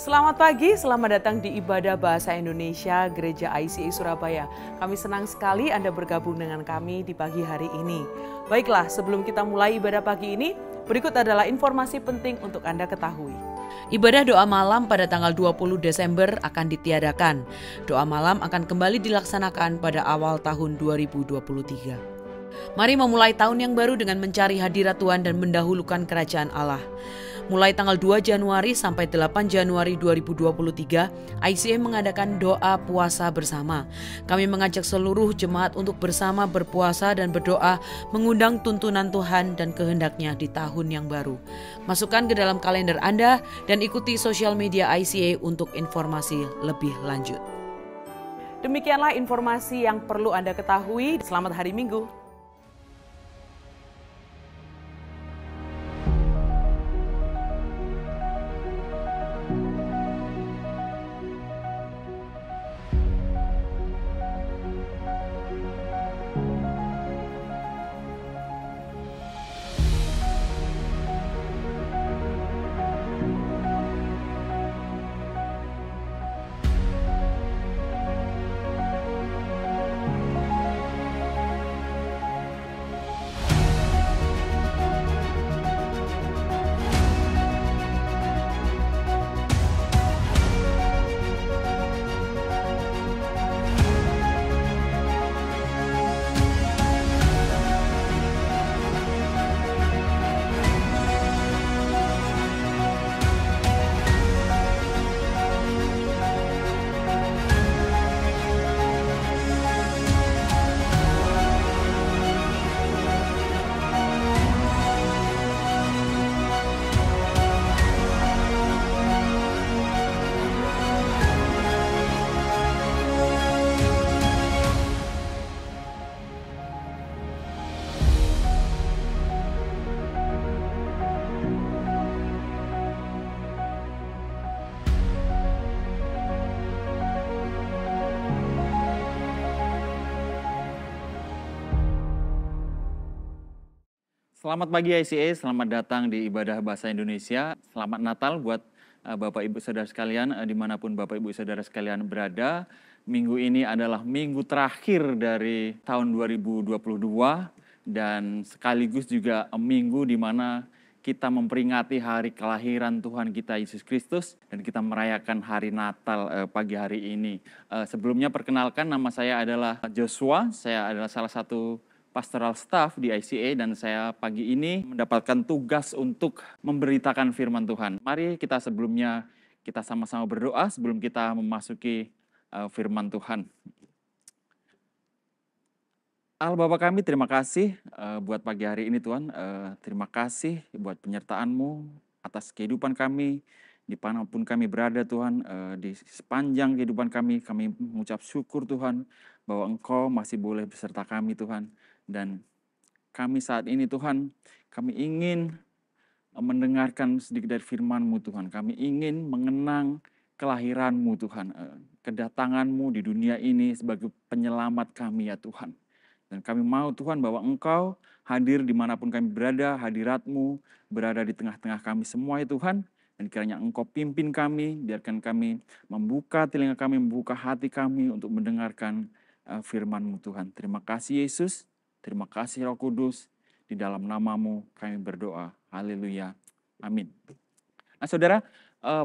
Selamat pagi, selamat datang di Ibadah Bahasa Indonesia Gereja ICA Surabaya. Kami senang sekali Anda bergabung dengan kami di pagi hari ini. Baiklah, sebelum kita mulai ibadah pagi ini, berikut adalah informasi penting untuk Anda ketahui. Ibadah doa malam pada tanggal 20 Desember akan ditiadakan. Doa malam akan kembali dilaksanakan pada awal tahun 2023. Mari memulai tahun yang baru dengan mencari hadirat Tuhan dan mendahulukan kerajaan Allah. Mulai tanggal 2 Januari sampai 8 Januari 2023, ICA mengadakan doa puasa bersama. Kami mengajak seluruh jemaat untuk bersama berpuasa dan berdoa, mengundang tuntunan Tuhan dan kehendaknya di tahun yang baru. Masukkan ke dalam kalender Anda dan ikuti sosial media ICA untuk informasi lebih lanjut. Demikianlah informasi yang perlu Anda ketahui. Selamat hari Minggu. Selamat pagi ICA, selamat datang di Ibadah Bahasa Indonesia. Selamat Natal buat Bapak Ibu Saudara sekalian, dimanapun Bapak Ibu Saudara sekalian berada. Minggu ini adalah minggu terakhir dari tahun 2022 dan sekaligus juga minggu di mana kita memperingati hari kelahiran Tuhan kita Yesus Kristus dan kita merayakan hari Natal pagi hari ini. Sebelumnya perkenalkan, nama saya adalah Joshua, saya adalah salah satu pastoral staff di ICA dan saya pagi ini mendapatkan tugas untuk memberitakan firman Tuhan. Mari kita sebelumnya kita sama-sama berdoa sebelum kita memasuki firman Tuhan. Allah Bapa kami, terima kasih buat pagi hari ini Tuhan. Terima kasih buat penyertaan-Mu atas kehidupan kami, dimanapun kami berada Tuhan. Di sepanjang kehidupan kami mengucap syukur Tuhan bahwa Engkau masih boleh beserta kami Tuhan. Dan kami saat ini Tuhan, kami ingin mendengarkan sedikit dari firman-Mu Tuhan. Kami ingin mengenang kelahiran-Mu Tuhan. Kedatangan-Mu di dunia ini sebagai penyelamat kami ya Tuhan. Dan kami mau Tuhan bahwa Engkau hadir dimanapun kami berada, hadirat-Mu berada di tengah-tengah kami semua ya Tuhan. Dan kiranya Engkau pimpin kami, biarkan kami membuka telinga kami, membuka hati kami untuk mendengarkan firman-Mu Tuhan. Terima kasih Yesus. Terima kasih Roh Kudus, di dalam nama-Mu kami berdoa. Haleluya. Amin. Nah saudara,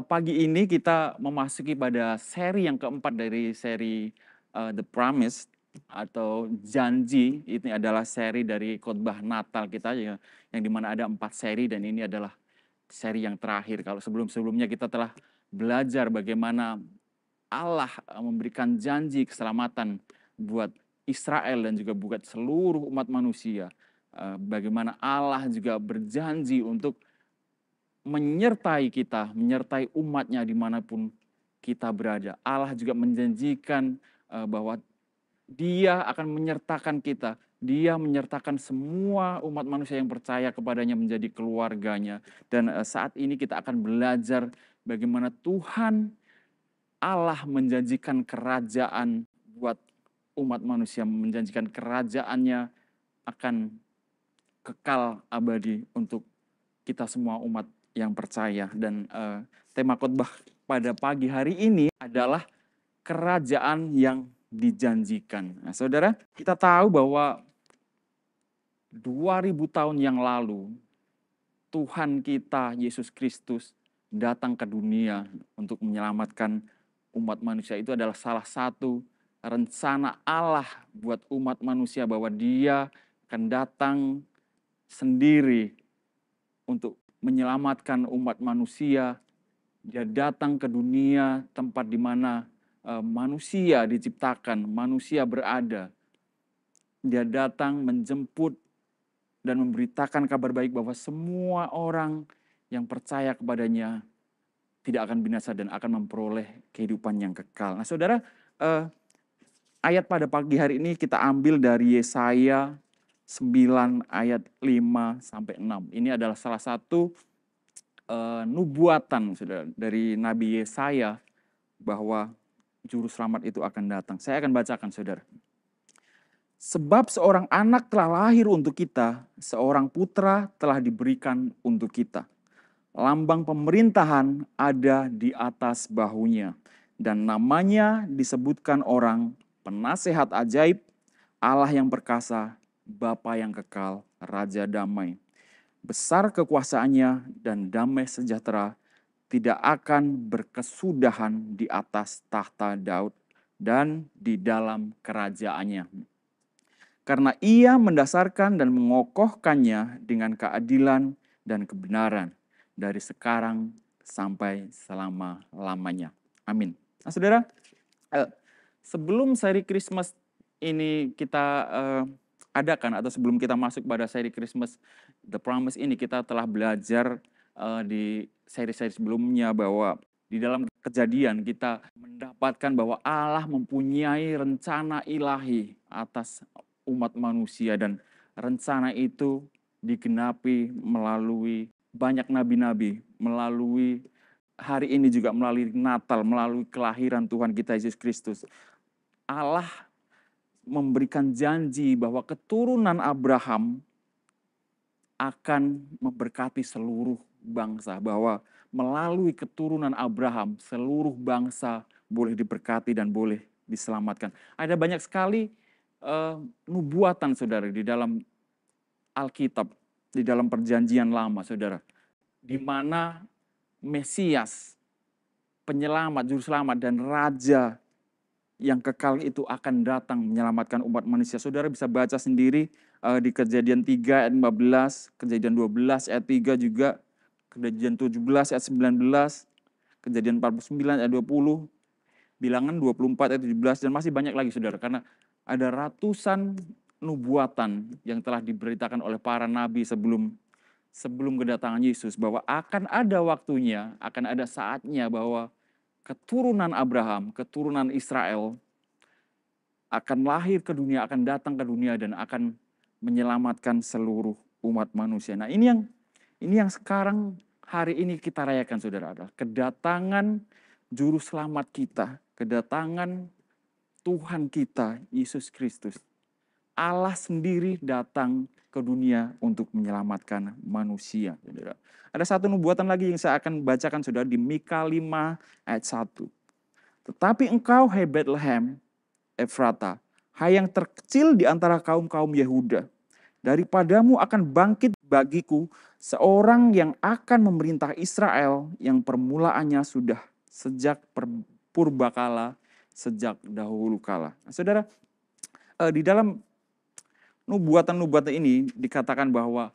pagi ini kita memasuki pada seri yang keempat dari seri The Promise atau Janji. Ini adalah seri dari khotbah Natal kita yang dimana ada 4 seri dan ini adalah seri yang terakhir. Kalau sebelum-sebelumnya kita telah belajar bagaimana Allah memberikan janji keselamatan buat Israel dan juga buat seluruh umat manusia. Bagaimana Allah juga berjanji untuk menyertai kita, menyertai umatnya dimanapun kita berada. Allah juga menjanjikan bahwa Dia akan menyertakan kita. Dia menyertakan semua umat manusia yang percaya kepadanya menjadi keluarganya. Dan saat ini kita akan belajar bagaimana Tuhan Allah menjanjikan kerajaan buat umat manusia, menjanjikan kerajaannya akan kekal abadi untuk kita semua umat yang percaya. Dan tema khotbah pada pagi hari ini adalah kerajaan yang dijanjikan. Nah, saudara, kita tahu bahwa 2000 tahun yang lalu Tuhan kita Yesus Kristus datang ke dunia untuk menyelamatkan umat manusia. Itu adalah salah satu rencana Allah buat umat manusia, bahwa Dia akan datang sendiri untuk menyelamatkan umat manusia. Dia datang ke dunia, tempat di mana manusia diciptakan, manusia berada. Dia datang menjemput dan memberitakan kabar baik bahwa semua orang yang percaya kepadanya tidak akan binasa dan akan memperoleh kehidupan yang kekal. Nah, saudara, ayat pada pagi hari ini kita ambil dari Yesaya 9 ayat 5 sampai 6. Ini adalah salah satu nubuatan, saudara, dari Nabi Yesaya bahwa juru selamat itu akan datang. Saya akan bacakan, saudara. Sebab seorang anak telah lahir untuk kita, seorang putra telah diberikan untuk kita. Lambang pemerintahan ada di atas bahunya, dan namanya disebutkan orang penasehat ajaib, Allah yang perkasa, Bapa yang kekal, Raja damai. Besar kekuasaannya dan damai sejahtera tidak akan berkesudahan di atas tahta Daud dan di dalam kerajaannya. Karena ia mendasarkan dan mengokohkannya dengan keadilan dan kebenaran dari sekarang sampai selama-lamanya. Amin. Nah, saudara, sebelum seri Christmas ini kita adakan, atau sebelum kita masuk pada seri Christmas The Promise ini, kita telah belajar di seri-seri sebelumnya bahwa di dalam Kejadian kita mendapatkan bahwa Allah mempunyai rencana ilahi atas umat manusia, dan rencana itu digenapi melalui banyak nabi-nabi, melalui hari ini juga melalui Natal, melalui kelahiran Tuhan kita Yesus Kristus. Allah memberikan janji bahwa keturunan Abraham akan memberkati seluruh bangsa, bahwa melalui keturunan Abraham seluruh bangsa boleh diberkati dan boleh diselamatkan. Ada banyak sekali nubuatan, saudara, di dalam Alkitab, di dalam Perjanjian Lama, saudara, di mana Mesias, penyelamat, juru selamat, dan Raja yang kekal itu akan datang menyelamatkan umat manusia. Saudara bisa baca sendiri di Kejadian 3 ayat 15, Kejadian 12 ayat 3 juga, Kejadian 17 ayat 19, Kejadian 49 ayat 20, Bilangan 24 ayat 17, dan masih banyak lagi, saudara, karena ada ratusan nubuatan yang telah diberitakan oleh para nabi sebelum kedatangan Yesus, bahwa akan ada waktunya, akan ada saatnya bahwa keturunan Abraham, keturunan Israel akan lahir ke dunia, akan datang ke dunia dan akan menyelamatkan seluruh umat manusia. Nah, ini yang sekarang hari ini kita rayakan, saudara, adalah kedatangan juru selamat kita, kedatangan Tuhan kita Yesus Kristus. Allah sendiri datang ke dunia untuk menyelamatkan manusia, saudara. Ada satu nubuatan lagi yang saya akan bacakan, saudara, di Mika 5 ayat 1. Tetapi engkau, hai Bethlehem Efrata, hai yang terkecil di antara kaum-kaum Yehuda, daripadamu akan bangkit bagiku seorang yang akan memerintah Israel, yang permulaannya sudah sejak purbakala, sejak dahulu kala. Nah, saudara, di dalam nubuatan-nubuatan ini dikatakan bahwa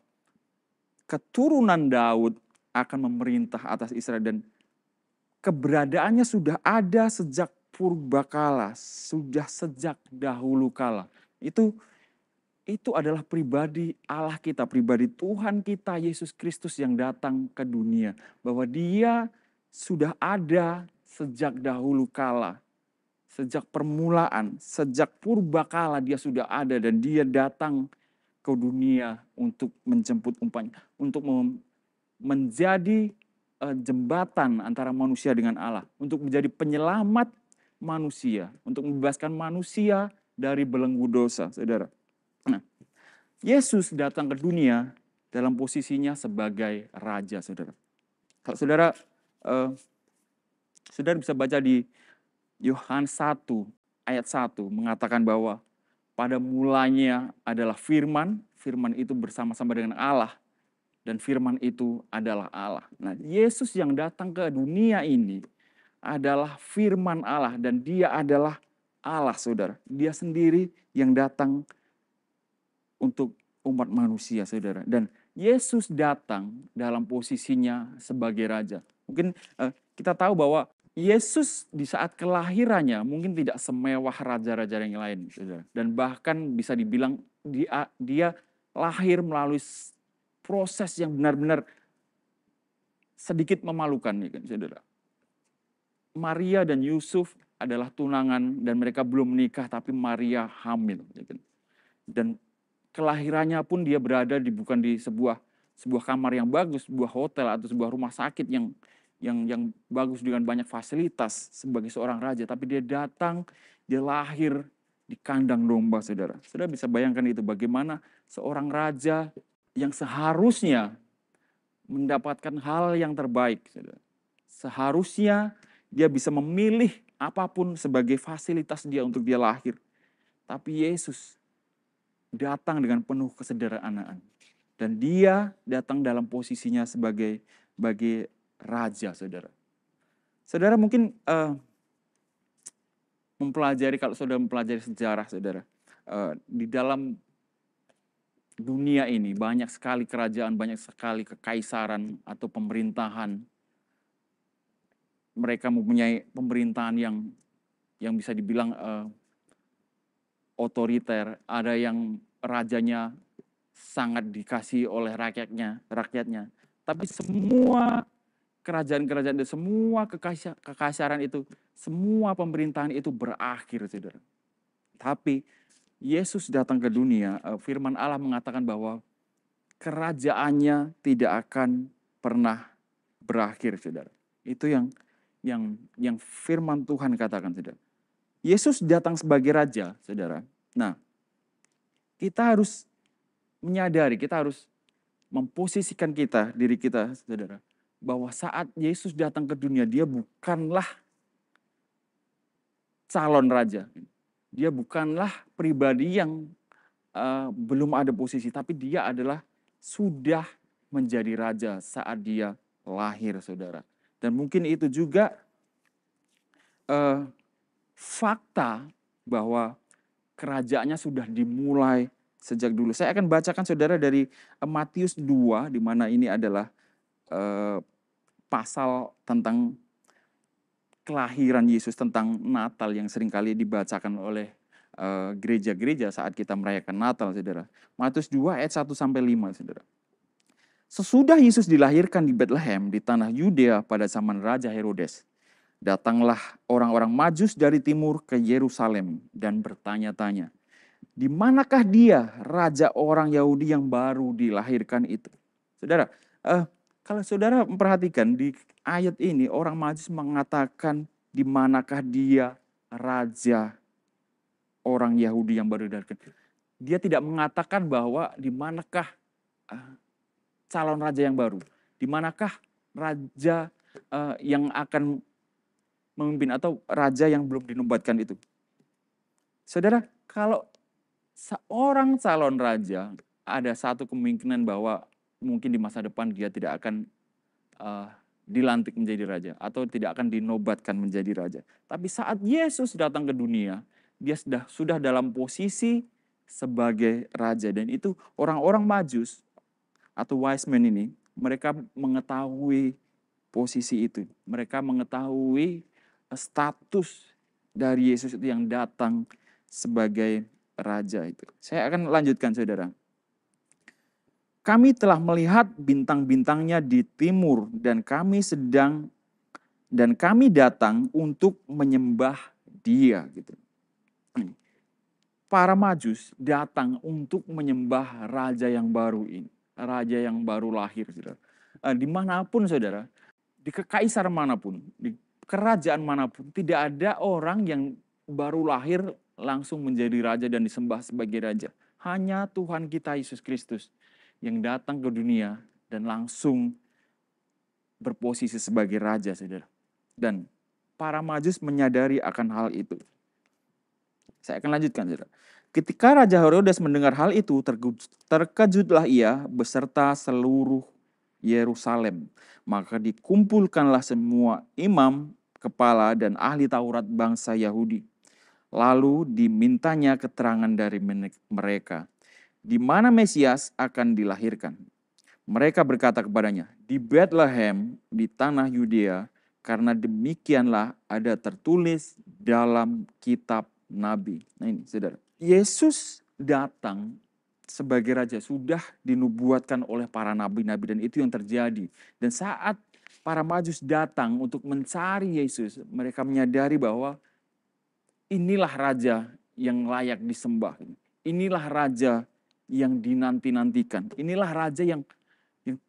keturunan Daud akan memerintah atas Israel, dan keberadaannya sudah ada sejak purbakala, sudah sejak dahulu kala. Itu adalah pribadi Allah kita, pribadi Tuhan kita Yesus Kristus yang datang ke dunia, bahwa Dia sudah ada sejak dahulu kala, sejak permulaan, sejak purbakala Dia sudah ada, dan Dia datang ke dunia untuk menjemput umatnya, untuk menjadi jembatan antara manusia dengan Allah, untuk menjadi penyelamat manusia, untuk membebaskan manusia dari belenggu dosa, saudara. Nah, Yesus datang ke dunia dalam posisinya sebagai raja, saudara. Kalau saudara Saudara bisa baca di Yohanes 1 ayat 1 mengatakan bahwa pada mulanya adalah firman, firman itu bersama-sama dengan Allah, dan firman itu adalah Allah. Nah, Yesus yang datang ke dunia ini adalah firman Allah dan dia adalah Allah, saudara. Dia sendiri yang datang untuk umat manusia, saudara. Dan Yesus datang dalam posisinya sebagai raja. Mungkin kita tahu bahwa Yesus di saat kelahirannya mungkin tidak semewah raja-raja yang lain, saudara. Dan bahkan bisa dibilang dia lahir melalui proses yang benar-benar sedikit memalukan, ya kan, saudara. Maria dan Yusuf adalah tunangan dan mereka belum menikah, tapi Maria hamil, ya kan. Dan kelahirannya pun dia berada bukan di sebuah kamar yang bagus, sebuah hotel atau sebuah rumah sakit yang bagus dengan banyak fasilitas sebagai seorang raja, tapi dia datang, dia lahir di kandang domba, saudara. Saudara bisa bayangkan itu, bagaimana seorang raja yang seharusnya mendapatkan hal yang terbaik, saudara. Seharusnya dia bisa memilih apapun sebagai fasilitas dia untuk dia lahir. Tapi Yesus datang dengan penuh kesederhanaan. Dan dia datang dalam posisinya sebagai raja, saudara. Saudara mungkin mempelajari, kalau saudara mempelajari sejarah, saudara. Di dalam dunia ini banyak sekali kerajaan, banyak sekali kekaisaran atau pemerintahan. Mereka mempunyai pemerintahan yang bisa dibilang otoriter, ada yang rajanya sangat dikasih oleh rakyatnya. Tapi semua kerajaan-kerajaan itu, semua kekaisaran itu, semua pemerintahan itu berakhir, saudara. Tapi Yesus datang ke dunia, firman Allah mengatakan bahwa kerajaannya tidak akan pernah berakhir, saudara. Itu yang firman Tuhan katakan, saudara. Yesus datang sebagai raja, saudara. Nah, kita harus menyadari, kita harus memposisikan diri kita, saudara, bahwa saat Yesus datang ke dunia, dia bukanlah calon raja. Dia bukanlah pribadi yang belum ada posisi, tapi dia adalah sudah menjadi raja saat dia lahir, saudara. Dan mungkin itu juga fakta bahwa kerajaannya sudah dimulai sejak dulu. Saya akan bacakan, saudara, dari Matius 2, di mana ini adalah pasal tentang kelahiran Yesus, tentang Natal yang seringkali dibacakan oleh gereja-gereja saat kita merayakan Natal, saudara. Matius 2 ayat 1-5, saudara. Sesudah Yesus dilahirkan di Bethlehem di tanah Yudea pada zaman Raja Herodes, datanglah orang-orang Majus dari timur ke Yerusalem dan bertanya-tanya, di manakah dia, raja orang Yahudi yang baru dilahirkan itu? Saudara, kalau saudara memperhatikan di ayat ini, orang Majus mengatakan, di manakah dia, raja orang Yahudi yang baru dilahirkan. Dia tidak mengatakan bahwa di manakah calon raja yang baru, di manakah raja yang akan memimpin atau raja yang belum dinobatkan itu. Saudara, kalau seorang calon raja, ada satu kemungkinan bahwa mungkin di masa depan dia tidak akan dilantik menjadi raja atau tidak akan dinobatkan menjadi raja. Tapi saat Yesus datang ke dunia, dia sudah dalam posisi sebagai raja, dan itu orang-orang Majus atau wise men ini, mereka mengetahui posisi itu. Mereka mengetahui status dari Yesus itu yang datang sebagai raja itu. Saya akan lanjutkan, saudara. Kami telah melihat bintang-bintangnya di timur dan kami datang untuk menyembah dia, gitu. Para Majus datang untuk menyembah raja yang baru ini. Raja yang baru lahir, saudara. Dimanapun, saudara, di kekaisaran manapun, di kerajaan manapun, tidak ada orang yang baru lahir langsung menjadi raja dan disembah sebagai raja. Hanya Tuhan kita Yesus Kristus yang datang ke dunia dan langsung berposisi sebagai raja, saudara. Dan para Majus menyadari akan hal itu. Saya akan lanjutkan, saudara. Ketika Raja Herodes mendengar hal itu, terkejutlah ia beserta seluruh Yerusalem. Maka dikumpulkanlah semua imam, kepala, dan ahli Taurat bangsa Yahudi. Lalu dimintanya keterangan dari mereka, di mana Mesias akan dilahirkan. Mereka berkata kepadanya, di Bethlehem, di tanah Yudea, karena demikianlah ada tertulis dalam kitab Nabi. Nah ini, saudara. Yesus datang sebagai raja, sudah dinubuatkan oleh para nabi-nabi, dan itu yang terjadi. Dan saat para Majus datang untuk mencari Yesus, mereka menyadari bahwa inilah raja yang layak disembah. Inilah raja yang dinanti-nantikan. Inilah raja yang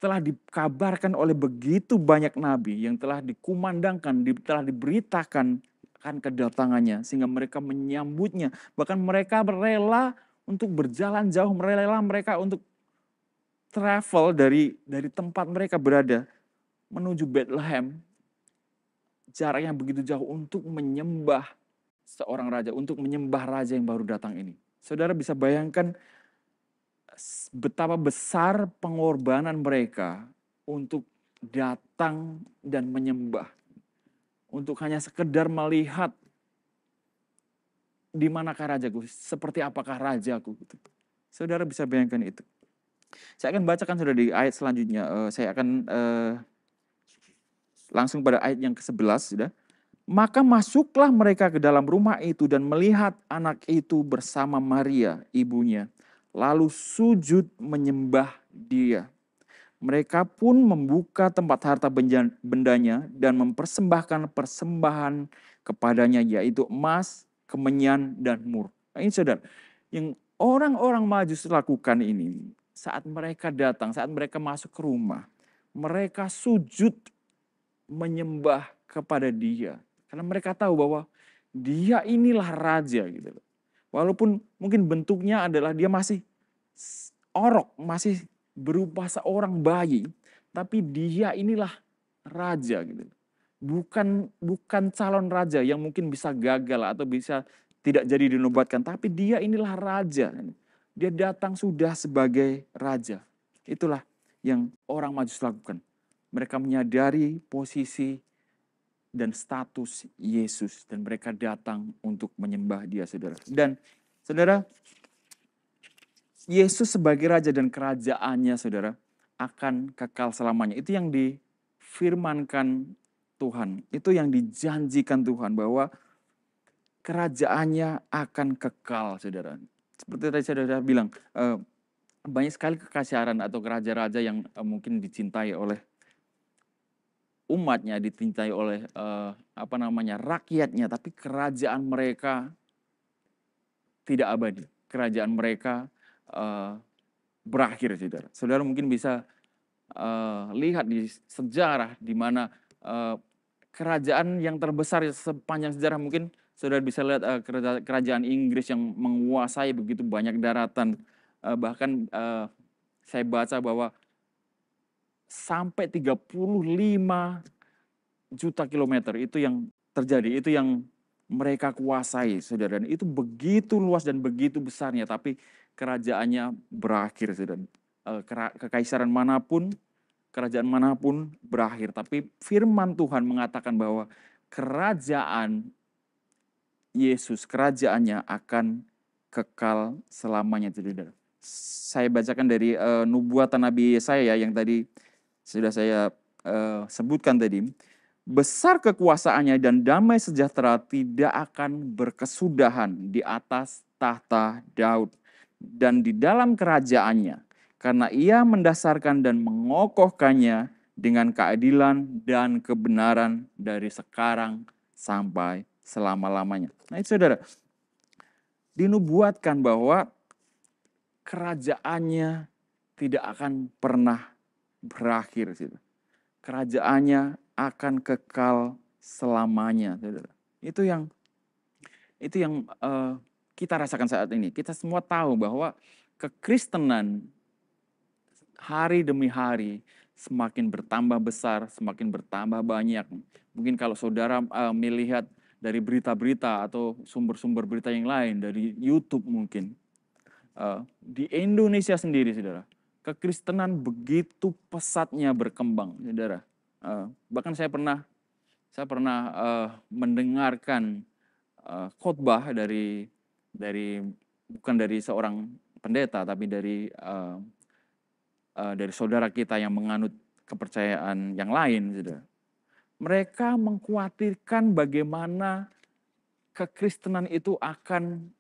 telah dikabarkan oleh begitu banyak nabi, yang telah dikumandangkan, telah diberitakan akan kedatangannya, sehingga mereka menyambutnya. Bahkan mereka rela untuk berjalan jauh, rela mereka untuk travel dari tempat mereka berada menuju Bethlehem, jaraknya begitu jauh, untuk menyembah seorang raja, untuk menyembah raja yang baru datang ini. Saudara bisa bayangkan betapa besar pengorbanan mereka untuk datang dan menyembah. Untuk hanya sekedar melihat di manakah rajaku, seperti apakah rajaku. Saudara bisa bayangkan itu. Saya akan bacakan saudara di ayat selanjutnya. Saya akan langsung pada ayat yang ke-11. Sudah. Maka masuklah mereka ke dalam rumah itu dan melihat anak itu bersama Maria, ibunya. Lalu sujud menyembah dia. Mereka pun membuka tempat harta bendanya dan mempersembahkan persembahan kepadanya, yaitu emas, kemenyan, dan mur. Nah, ini saudara, yang orang-orang Majus lakukan ini, saat mereka datang, saat mereka masuk ke rumah, mereka sujud menyembah kepada dia. Karena mereka tahu bahwa dia inilah raja gitu. Walaupun mungkin bentuknya adalah dia masih orok, masih berupa seorang bayi, tapi dia inilah raja gitu. Bukan calon raja yang mungkin bisa gagal atau bisa tidak jadi dinobatkan, tapi dia inilah raja. Dia datang sudah sebagai raja. Itulah yang orang Majus lakukan. Mereka menyadari posisi dan status Yesus, dan mereka datang untuk menyembah dia, saudara. Dan saudara, Yesus sebagai raja dan kerajaannya, saudara, akan kekal selamanya. Itu yang difirmankan Tuhan. Itu yang dijanjikan Tuhan, bahwa kerajaannya akan kekal, saudara. Seperti tadi saudara bilang, banyak sekali kekaisaran atau raja-raja yang mungkin dicintai oleh umatnya, dicintai oleh rakyatnya, tapi kerajaan mereka tidak abadi. Kerajaan mereka berakhir, saudara. Saudara mungkin bisa lihat di sejarah di mana kerajaan yang terbesar sepanjang sejarah, mungkin saudara bisa lihat kerajaan Inggris yang menguasai begitu banyak daratan. Bahkan saya baca bahwa sampai 35 juta kilometer itu yang terjadi, itu yang mereka kuasai, saudara. Dan itu begitu luas dan begitu besarnya, tapi kerajaannya berakhir, saudara. Kekaisaran manapun, kerajaan manapun berakhir. Tapi firman Tuhan mengatakan bahwa kerajaan Yesus, kerajaannya akan kekal selamanya, saudara. Saya bacakan dari nubuatan Nabi Yesaya yang tadi sudah saya sebutkan tadi. Besar kekuasaannya dan damai sejahtera tidak akan berkesudahan di atas tahta Daud dan di dalam kerajaannya, karena ia mendasarkan dan mengokohkannya dengan keadilan dan kebenaran dari sekarang sampai selama-lamanya. Nah itu saudara, dinubuatkan bahwa kerajaannya tidak akan pernah berakhir. Kerajaannya akan kekal selamanya. Itu yang kita rasakan saat ini. Kita semua tahu bahwa kekristenan hari demi hari semakin bertambah besar, semakin bertambah banyak. Mungkin kalau saudara melihat dari berita-berita atau sumber-sumber berita yang lain, dari YouTube mungkin. Di Indonesia sendiri, saudara, kekristenan begitu pesatnya berkembang, saudara. Bahkan saya pernah mendengarkan khotbah dari bukan dari seorang pendeta, tapi dari saudara kita yang menganut kepercayaan yang lain, saudara. Mereka mengkhawatirkan bagaimana kekristenan itu akan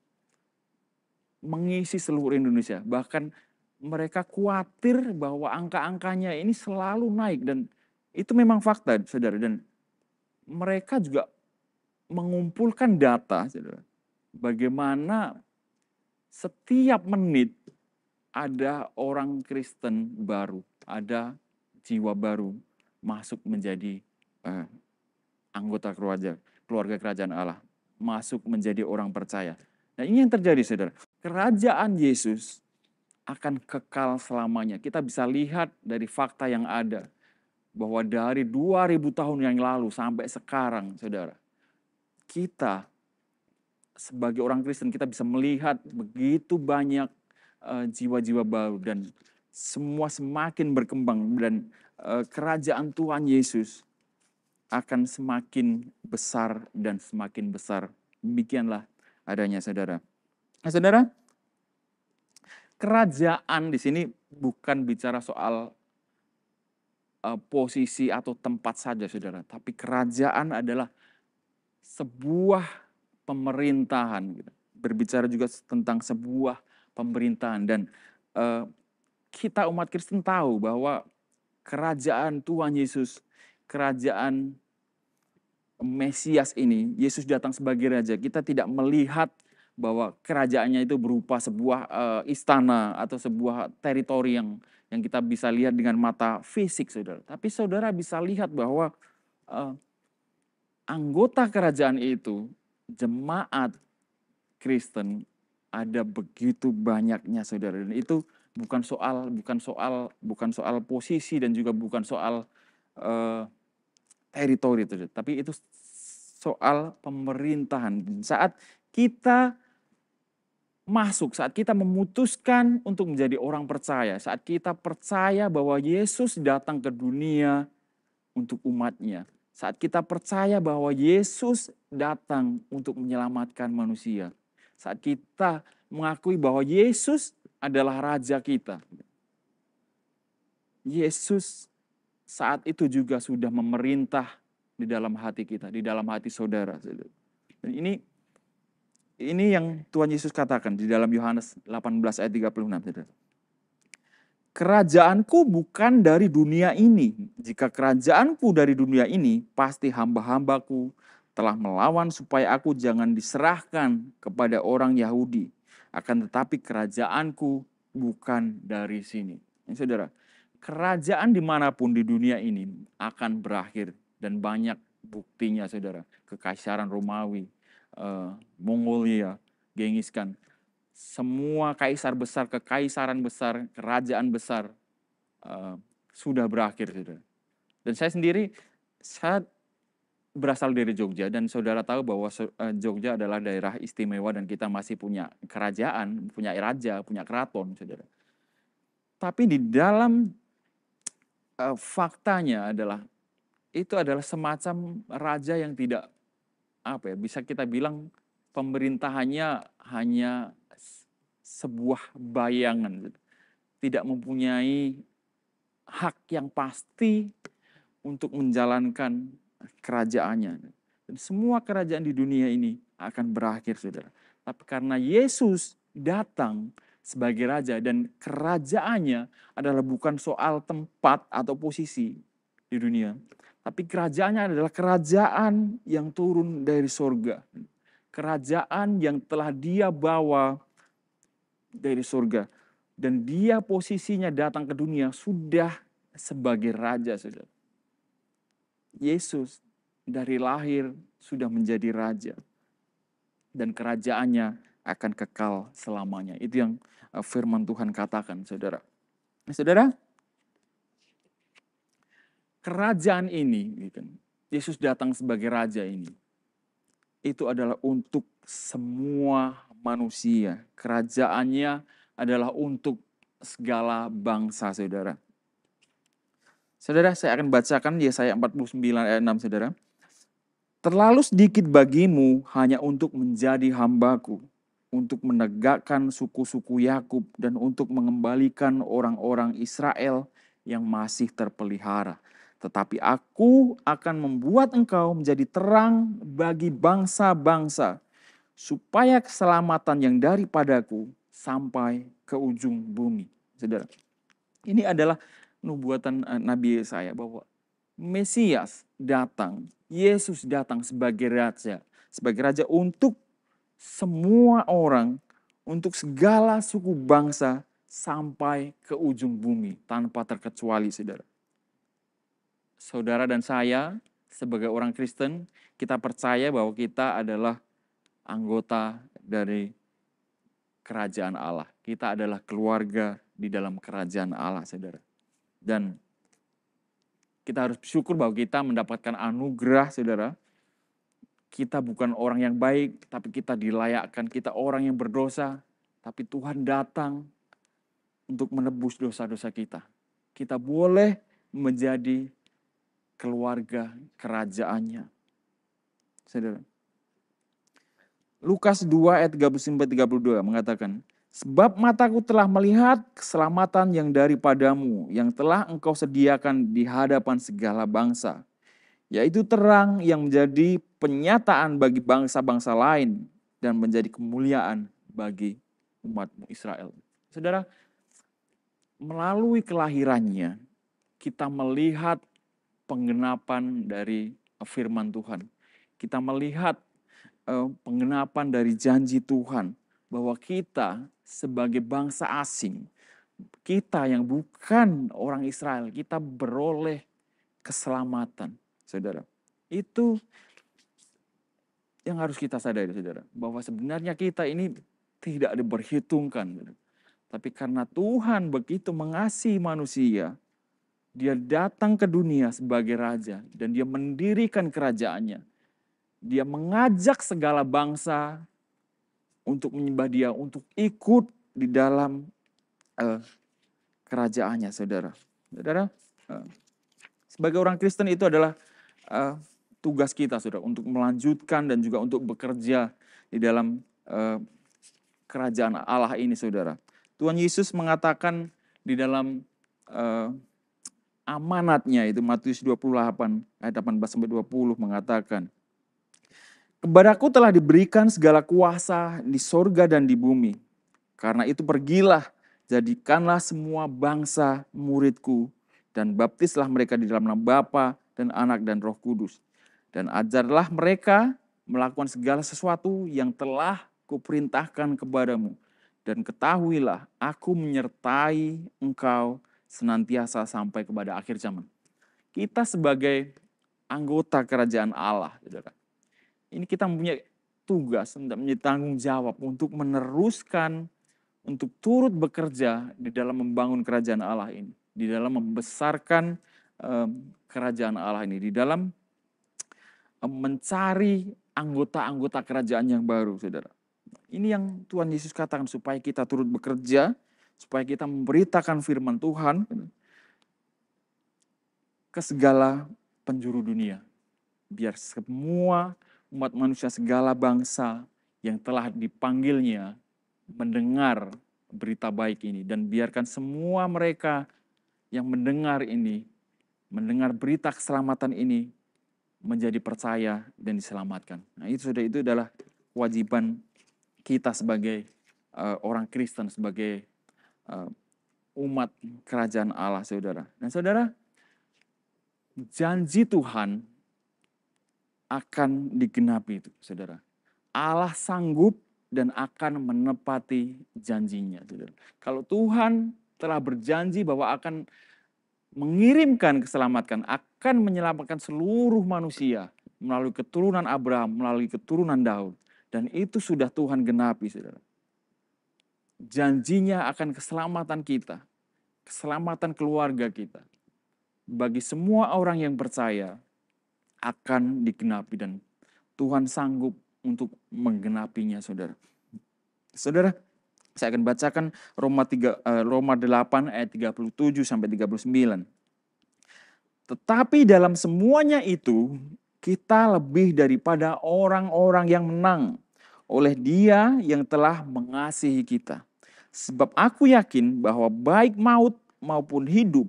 mengisi seluruh Indonesia. Bahkan mereka khawatir bahwa angka-angkanya ini selalu naik, dan itu memang fakta, saudara. Dan mereka juga mengumpulkan data, saudara, bagaimana setiap menit ada orang Kristen baru, ada jiwa baru masuk menjadi anggota keluarga kerajaan Allah, masuk menjadi orang percaya. Nah, ini yang terjadi, saudara. Kerajaan Yesus akan kekal selamanya. Kita bisa lihat dari fakta yang ada, bahwa dari 2000 tahun yang lalu sampai sekarang, saudara, kita sebagai orang Kristen, kita bisa melihat begitu banyak jiwa-jiwa baru, dan semua semakin berkembang, dan kerajaan Tuhan Yesus akan semakin besar dan semakin besar. Demikianlah adanya, saudara. Nah, saudara, kerajaan di sini bukan bicara soal posisi atau tempat saja, saudara. Tapi kerajaan adalah sebuah pemerintahan. Berbicara juga tentang sebuah pemerintahan. Dan kita umat Kristen tahu bahwa kerajaan Tuhan Yesus, kerajaan Mesias ini, Yesus datang sebagai raja. Kita tidak melihat bahwa kerajaannya itu berupa sebuah istana atau sebuah teritori yang kita bisa lihat dengan mata fisik, saudara. Tapi saudara bisa lihat bahwa anggota kerajaan itu, jemaat Kristen, ada begitu banyaknya, saudara. Dan itu bukan soal posisi, dan juga bukan soal teritori, tapi itu soal pemerintahan. Saat kita saat kita memutuskan untuk menjadi orang percaya, saat kita percaya bahwa Yesus datang ke dunia untuk umatnya, saat kita percaya bahwa Yesus datang untuk menyelamatkan manusia, saat kita mengakui bahwa Yesus adalah Raja kita, Yesus saat itu juga sudah memerintah di dalam hati kita, di dalam hati saudara. Dan ini yang Tuhan Yesus katakan di dalam Yohanes 18 ayat 36. Kerajaanku bukan dari dunia ini. Jika kerajaanku dari dunia ini, pasti hamba-hambaku telah melawan supaya aku jangan diserahkan kepada orang Yahudi. Akan tetapi kerajaanku bukan dari sini. Ini, saudara, kerajaan dimanapun di dunia ini akan berakhir. Dan banyak buktinya, saudara. Kekaisaran Romawi, Mongolia, Genghis Khan. Semua kaisar besar, kekaisaran besar, kerajaan besar sudah berakhir, saudara. Dan saya sendiri, saya berasal dari Jogja, dan saudara tahu bahwa Jogja adalah daerah istimewa, dan kita masih punya kerajaan, punya raja, punya keraton, saudara. Tapi di dalam faktanya adalah, itu adalah semacam raja yang tidak, bisa kita bilang pemerintahannya hanya sebuah bayangan, tidak mempunyai hak yang pasti untuk menjalankan kerajaannya. Dan semua kerajaan di dunia ini akan berakhir, saudara. Tapi karena Yesus datang sebagai raja, dan kerajaannya adalah bukan soal tempat atau posisi di dunia, tapi kerajaannya adalah kerajaan yang turun dari surga. Kerajaan yang telah Dia bawa dari surga. Dan Dia posisinya datang ke dunia sudah sebagai raja, saudara. Yesus dari lahir sudah menjadi raja. Dan kerajaannya akan kekal selamanya. Itu yang firman Tuhan katakan, saudara. Nah, saudara, kerajaan ini, Yesus datang sebagai raja ini, itu adalah untuk semua manusia. Kerajaannya adalah untuk segala bangsa, saudara. Saudara, saya akan bacakan Yesaya 49 ayat 6, saudara. Terlalu sedikit bagimu hanya untuk menjadi hambaku, untuk menegakkan suku-suku Yakub dan untuk mengembalikan orang-orang Israel yang masih terpelihara. Tetapi aku akan membuat engkau menjadi terang bagi bangsa-bangsa, supaya keselamatan yang daripadaku sampai ke ujung bumi. Saudara, ini adalah nubuatan Nabi Yesaya bahwa Mesias datang, Yesus datang sebagai raja untuk semua orang, untuk segala suku bangsa sampai ke ujung bumi tanpa terkecuali, saudara. Saudara dan saya sebagai orang Kristen, kita percaya bahwa kita adalah anggota dari kerajaan Allah. Kita adalah keluarga di dalam kerajaan Allah, saudara. Dan kita harus bersyukur bahwa kita mendapatkan anugerah, saudara. Kita bukan orang yang baik, tapi kita dilayakkan. Kita orang yang berdosa, tapi Tuhan datang untuk menebus dosa-dosa kita. Kita boleh menjadi keluarga kerajaannya, saudara. Lukas 2 ayat 39-32 mengatakan, sebab mataku telah melihat keselamatan yang daripadamu, yang telah engkau sediakan di hadapan segala bangsa, yaitu terang yang menjadi penyataan bagi bangsa-bangsa lain dan menjadi kemuliaan bagi umatmu Israel. Saudara, melalui kelahirannya kita melihat penggenapan dari firman Tuhan. Kita melihat penggenapan dari janji Tuhan bahwa kita sebagai bangsa asing, kita yang bukan orang Israel, kita beroleh keselamatan, saudara. Itu yang harus kita sadari, saudara, bahwa sebenarnya kita ini tidak diperhitungkan, saudara. Tapi karena Tuhan begitu mengasihi manusia, Dia datang ke dunia sebagai raja dan Dia mendirikan kerajaannya. Dia mengajak segala bangsa untuk menyembah Dia, untuk ikut di dalam kerajaannya, saudara. Saudara, sebagai orang Kristen itu adalah tugas kita, saudara, untuk melanjutkan dan juga untuk bekerja di dalam kerajaan Allah ini, saudara. Tuhan Yesus mengatakan di dalam amanatnya, itu Matius 28 ayat 18-20 mengatakan, kepadaku telah diberikan segala kuasa di sorga dan di bumi. Karena itu pergilah, jadikanlah semua bangsa muridku, dan baptislah mereka di dalam nama Bapa dan Anak dan Roh Kudus. Dan ajarlah mereka melakukan segala sesuatu yang telah kuperintahkan kepadamu. Dan ketahuilah, aku menyertai engkau senantiasa sampai kepada akhir zaman. Kita sebagai anggota kerajaan Allah, saudara, ini kita mempunyai tugas, mempunyai tanggung jawab untuk meneruskan, untuk turut bekerja di dalam membangun kerajaan Allah ini. Di dalam membesarkan kerajaan Allah ini. Di dalam mencari anggota-anggota kerajaan yang baru, saudara. Ini yang Tuhan Yesus katakan, supaya kita turut bekerja, supaya kita memberitakan firman Tuhan ke segala penjuru dunia. Biar semua umat manusia segala bangsa yang telah dipanggilnya mendengar berita baik ini. Dan biarkan semua mereka yang mendengar ini, mendengar berita keselamatan ini, menjadi percaya dan diselamatkan. Nah itu adalah kewajiban kita sebagai orang Kristen, sebagai umat kerajaan Allah, saudara. Dan saudara, janji Tuhan akan digenapi itu, saudara. Allah sanggup dan akan menepati janjinya, saudara. Kalau Tuhan telah berjanji bahwa akan mengirimkan keselamatan, akan menyelamatkan seluruh manusia melalui keturunan Abraham, melalui keturunan Daud, dan itu sudah Tuhan genapi, saudara. Janjinya akan keselamatan kita, keselamatan keluarga kita, bagi semua orang yang percaya akan digenapi dan Tuhan sanggup untuk menggenapinya, saudara. Saudara, saya akan bacakan Roma 8 ayat 37 sampai 39. Tetapi dalam semuanya itu kita lebih daripada orang-orang yang menang oleh Dia yang telah mengasihi kita. Sebab aku yakin bahwa baik maut maupun hidup,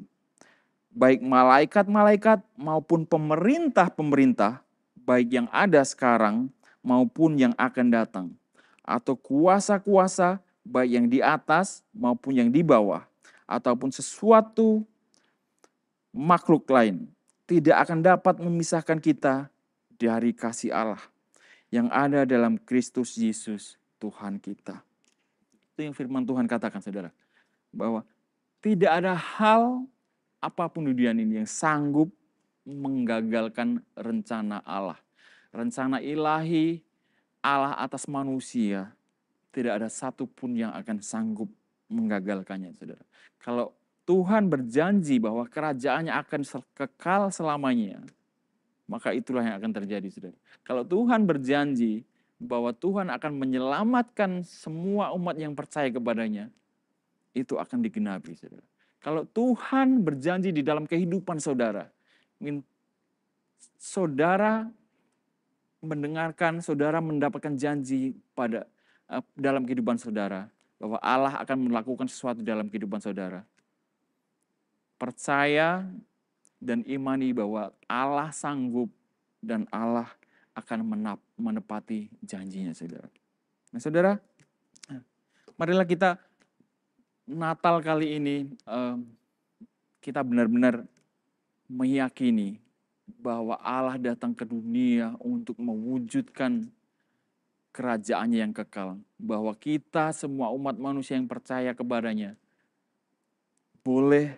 baik malaikat-malaikat maupun pemerintah-pemerintah, baik yang ada sekarang maupun yang akan datang, atau kuasa-kuasa baik yang di atas maupun yang di bawah, ataupun sesuatu makhluk lain, tidak akan dapat memisahkan kita dari kasih Allah yang ada dalam Kristus Yesus Tuhan kita. Itu yang firman Tuhan katakan, saudara. Bahwa tidak ada hal apapun di dunia ini yang sanggup menggagalkan rencana Allah. Rencana ilahi Allah atas manusia, tidak ada satupun yang akan sanggup menggagalkannya, saudara. Kalau Tuhan berjanji bahwa kerajaannya akan kekal selamanya, maka itulah yang akan terjadi, saudara. Kalau Tuhan berjanji bahwa Tuhan akan menyelamatkan semua umat yang percaya kepadanya, itu akan digenapi, saudara. Kalau Tuhan berjanji di dalam kehidupan saudara, saudara mendengarkan, saudara mendapatkan janji pada dalam kehidupan saudara, bahwa Allah akan melakukan sesuatu dalam kehidupan saudara. Percaya dan imani bahwa Allah sanggup dan Allah akan menepati janjinya, saudara. Nah, saudara, marilah kita Natal kali ini kita benar-benar meyakini bahwa Allah datang ke dunia untuk mewujudkan kerajaannya yang kekal. Bahwa kita semua umat manusia yang percaya kepadanya boleh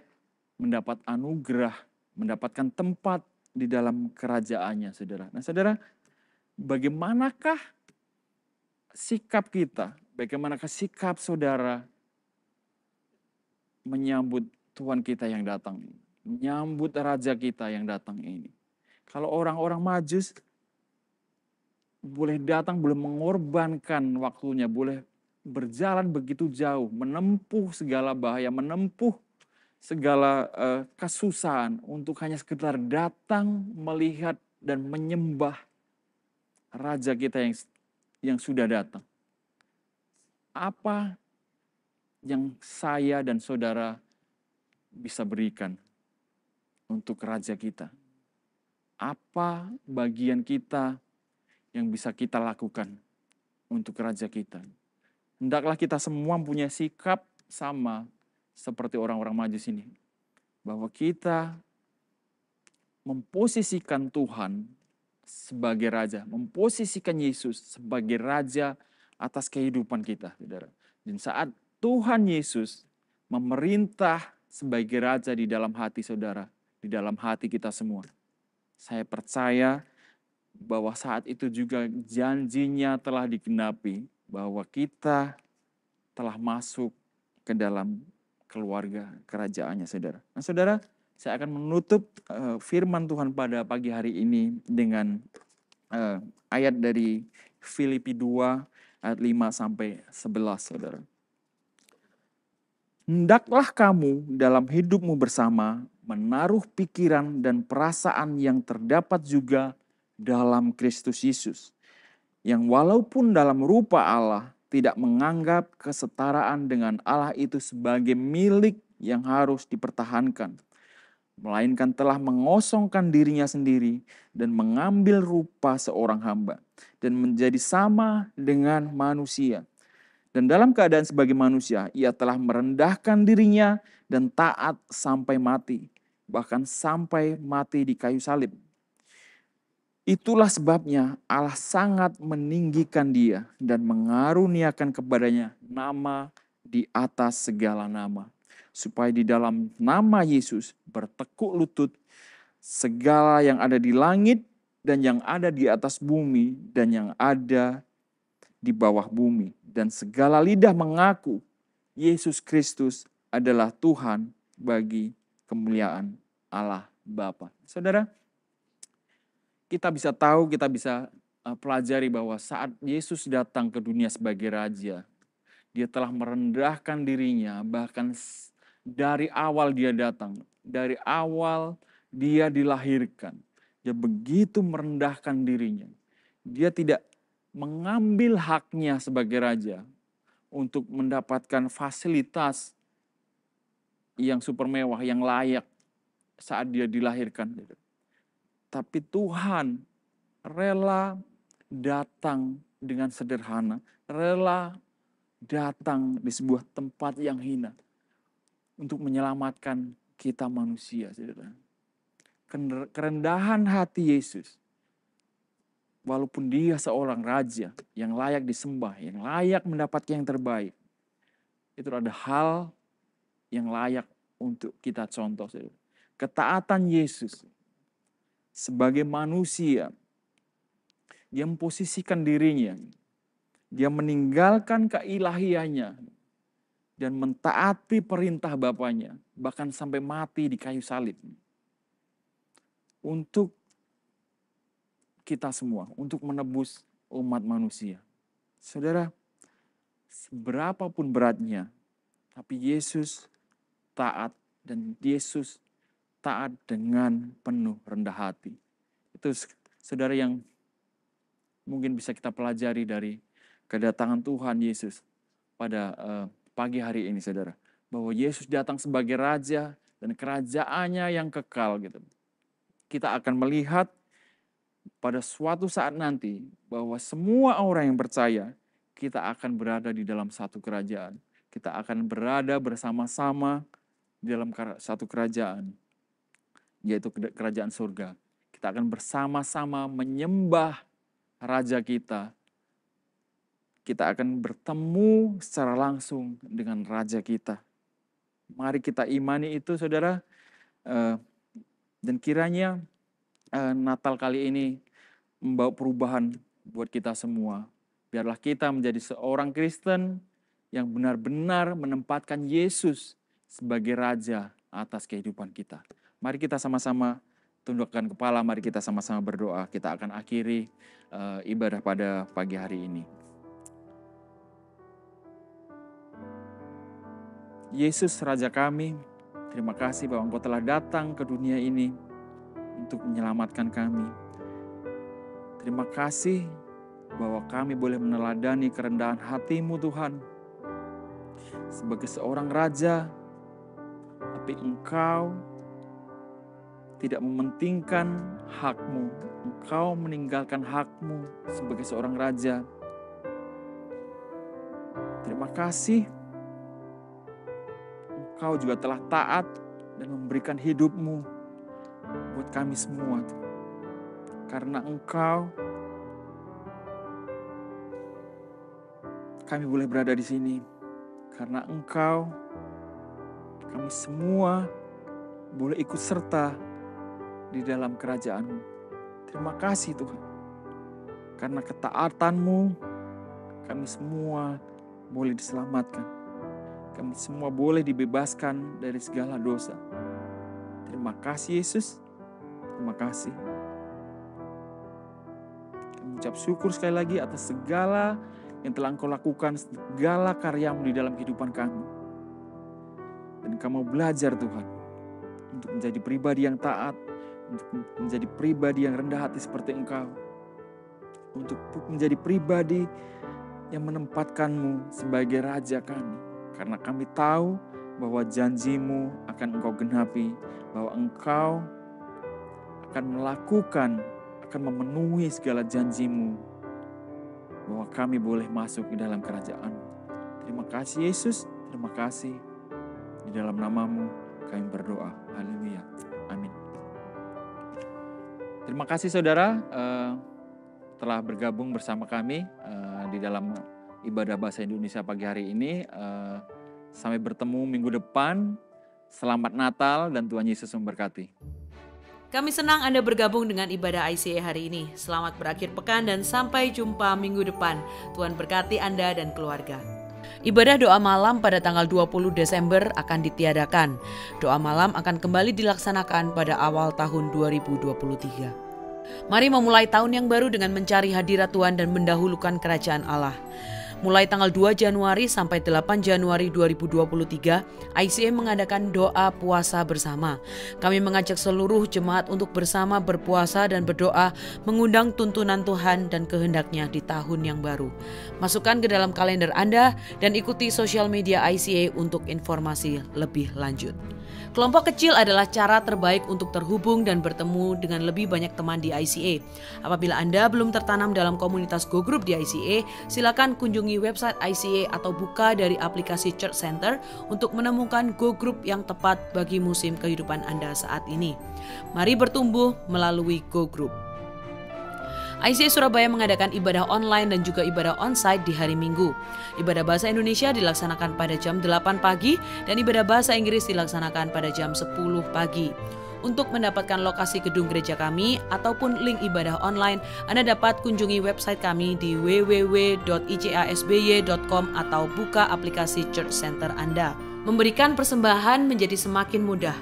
mendapat anugerah, mendapatkan tempat di dalam kerajaannya, saudara. Nah, saudara, bagaimanakah sikap kita, bagaimanakah sikap saudara menyambut Tuhan kita yang datang, menyambut Raja kita yang datang ini? Kalau orang-orang Majus boleh datang, boleh mengorbankan waktunya, boleh berjalan begitu jauh, menempuh segala bahaya, menempuh segala kesusahan untuk hanya sekedar datang, melihat dan menyembah Raja kita yang sudah datang. Apa yang saya dan saudara bisa berikan untuk Raja kita? Apa bagian kita yang bisa kita lakukan untuk Raja kita? Hendaklah kita semua punya sikap sama seperti orang-orang Majus ini, bahwa kita memposisikan Tuhan sebagai Raja, memposisikan Yesus sebagai Raja atas kehidupan kita, saudara. Dan saat Tuhan Yesus memerintah sebagai Raja di dalam hati saudara, di dalam hati kita semua, saya percaya bahwa saat itu juga janjinya telah digenapi, bahwa kita telah masuk ke dalam keluarga kerajaannya, saudara. Nah, saudara, saya akan menutup firman Tuhan pada pagi hari ini dengan ayat dari Filipi 2 ayat 5 sampai 11, saudara. Hendaklah kamu dalam hidupmu bersama menaruh pikiran dan perasaan yang terdapat juga dalam Kristus Yesus, yang walaupun dalam rupa Allah tidak menganggap kesetaraan dengan Allah itu sebagai milik yang harus dipertahankan, melainkan telah mengosongkan dirinya sendiri dan mengambil rupa seorang hamba dan menjadi sama dengan manusia. Dan dalam keadaan sebagai manusia, ia telah merendahkan dirinya dan taat sampai mati, bahkan sampai mati di kayu salib. Itulah sebabnya Allah sangat meninggikan dia dan mengaruniakan kepadanya nama di atas segala nama, supaya di dalam nama Yesus bertekuk lutut segala yang ada di langit dan yang ada di atas bumi dan yang ada di bawah bumi, dan segala lidah mengaku Yesus Kristus adalah Tuhan bagi kemuliaan Allah Bapa. Saudara, kita bisa tahu, kita bisa pelajari bahwa saat Yesus datang ke dunia sebagai Raja, dia telah merendahkan dirinya, bahkan dari awal dia datang, dari awal dia dilahirkan. Dia begitu merendahkan dirinya. Dia tidak mengambil haknya sebagai Raja untuk mendapatkan fasilitas yang super mewah, yang layak saat dia dilahirkan. Tapi Tuhan rela datang dengan sederhana, rela datang di sebuah tempat yang hina untuk menyelamatkan kita manusia. Kerendahan hati Yesus, walaupun dia seorang raja yang layak disembah, yang layak mendapatkan yang terbaik, itu ada hal yang layak untuk kita contoh. Ketaatan Yesus sebagai manusia, dia memposisikan dirinya, dia meninggalkan keilahiannya dan mentaati perintah Bapanya, bahkan sampai mati di kayu salib. Untuk kita semua, untuk menebus umat manusia. Saudara, seberapapun beratnya, tapi Yesus taat, dan Yesus taat dengan penuh rendah hati. Itu saudara yang mungkin bisa kita pelajari dari kedatangan Tuhan Yesus pada pagi hari ini, saudara. Bahwa Yesus datang sebagai Raja dan kerajaannya yang kekal. Gitu. Kita akan melihat pada suatu saat nanti bahwa semua orang yang percaya, kita akan berada di dalam satu kerajaan. Kita akan berada bersama-sama di dalam satu kerajaan, yaitu kerajaan surga. Kita akan bersama-sama menyembah Raja kita. Kita akan bertemu secara langsung dengan Raja kita. Mari kita imani itu, saudara. Dan kiranya Natal kali ini membawa perubahan buat kita semua. Biarlah kita menjadi seorang Kristen yang benar-benar menempatkan Yesus sebagai Raja atas kehidupan kita. Mari kita sama-sama tundukkan kepala, mari kita sama-sama berdoa. Kita akan akhiri ibadah pada pagi hari ini. Yesus Raja kami, terima kasih bahwa Engkau telah datang ke dunia ini untuk menyelamatkan kami. Terima kasih bahwa kami boleh meneladani kerendahan hati-Mu Tuhan. Sebagai seorang Raja, tapi Engkau tidak mementingkan hak-Mu. Engkau meninggalkan hak-Mu sebagai seorang Raja. Terima kasih Engkau juga telah taat dan memberikan hidup-Mu buat kami semua. Karena Engkau, kami boleh berada di sini. Karena Engkau, kami semua boleh ikut serta di dalam kerajaan-Mu. Terima kasih Tuhan. Karena ketaatan-Mu, kami semua boleh diselamatkan. Kami semua boleh dibebaskan dari segala dosa. Terima kasih Yesus. Terima kasih. Kami ucap syukur sekali lagi atas segala yang telah Engkau lakukan, segala karya-Mu di dalam kehidupan kami. Dan kami belajar Tuhan, untuk menjadi pribadi yang taat, untuk menjadi pribadi yang rendah hati seperti Engkau. Untuk menjadi pribadi yang menempatkan-Mu sebagai Raja kami. Karena kami tahu bahwa janji-Mu akan Engkau genapi, bahwa Engkau akan melakukan, akan memenuhi segala janji-Mu, bahwa kami boleh masuk di dalam kerajaan. Terima kasih Yesus, terima kasih. Di dalam nama-Mu kami berdoa. Haleluya. Amin. Terima kasih saudara telah bergabung bersama kami di dalam ibadah bahasa Indonesia pagi hari ini. Sampai bertemu minggu depan. Selamat Natal dan Tuhan Yesus memberkati. Kami senang Anda bergabung dengan ibadah ICA hari ini. Selamat berakhir pekan dan sampai jumpa minggu depan. Tuhan berkati Anda dan keluarga. Ibadah doa malam pada tanggal 20 Desember akan ditiadakan. Doa malam akan kembali dilaksanakan pada awal tahun 2023. Mari memulai tahun yang baru dengan mencari hadirat Tuhan dan mendahulukan kerajaan Allah. Mulai tanggal 2 Januari sampai 8 Januari 2023, ICA mengadakan doa puasa bersama. Kami mengajak seluruh jemaat untuk bersama berpuasa dan berdoa, mengundang tuntunan Tuhan dan kehendaknya di tahun yang baru. Masukkan ke dalam kalender Anda dan ikuti sosial media ICA untuk informasi lebih lanjut. Kelompok kecil adalah cara terbaik untuk terhubung dan bertemu dengan lebih banyak teman di ICA. Apabila Anda belum tertanam dalam komunitas Go Group di ICA, silakan kunjungi website ICA atau buka dari aplikasi Church Center untuk menemukan Go Group yang tepat bagi musim kehidupan Anda saat ini. Mari bertumbuh melalui Go Group. ICA Surabaya mengadakan ibadah online dan juga ibadah onsite di hari Minggu. Ibadah bahasa Indonesia dilaksanakan pada jam 8 pagi dan ibadah bahasa Inggris dilaksanakan pada jam 10 pagi. Untuk mendapatkan lokasi gedung gereja kami ataupun link ibadah online, Anda dapat kunjungi website kami di www.icasby.com atau buka aplikasi Church Center Anda. Memberikan persembahan menjadi semakin mudah.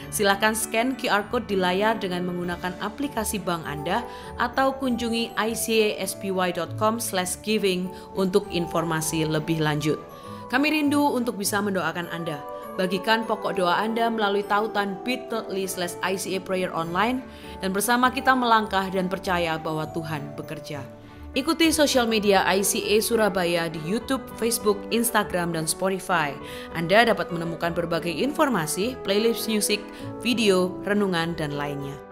Silakan scan QR Code di layar dengan menggunakan aplikasi bank Anda atau kunjungi icasby.com/giving untuk informasi lebih lanjut. Kami rindu untuk bisa mendoakan Anda. Bagikan pokok doa Anda melalui tautan bit.ly/ICA Prayer Online dan bersama kita melangkah dan percaya bahwa Tuhan bekerja. Ikuti sosial media ICA Surabaya di YouTube, Facebook, Instagram, dan Spotify. Anda dapat menemukan berbagai informasi, playlist musik, video, renungan, dan lainnya.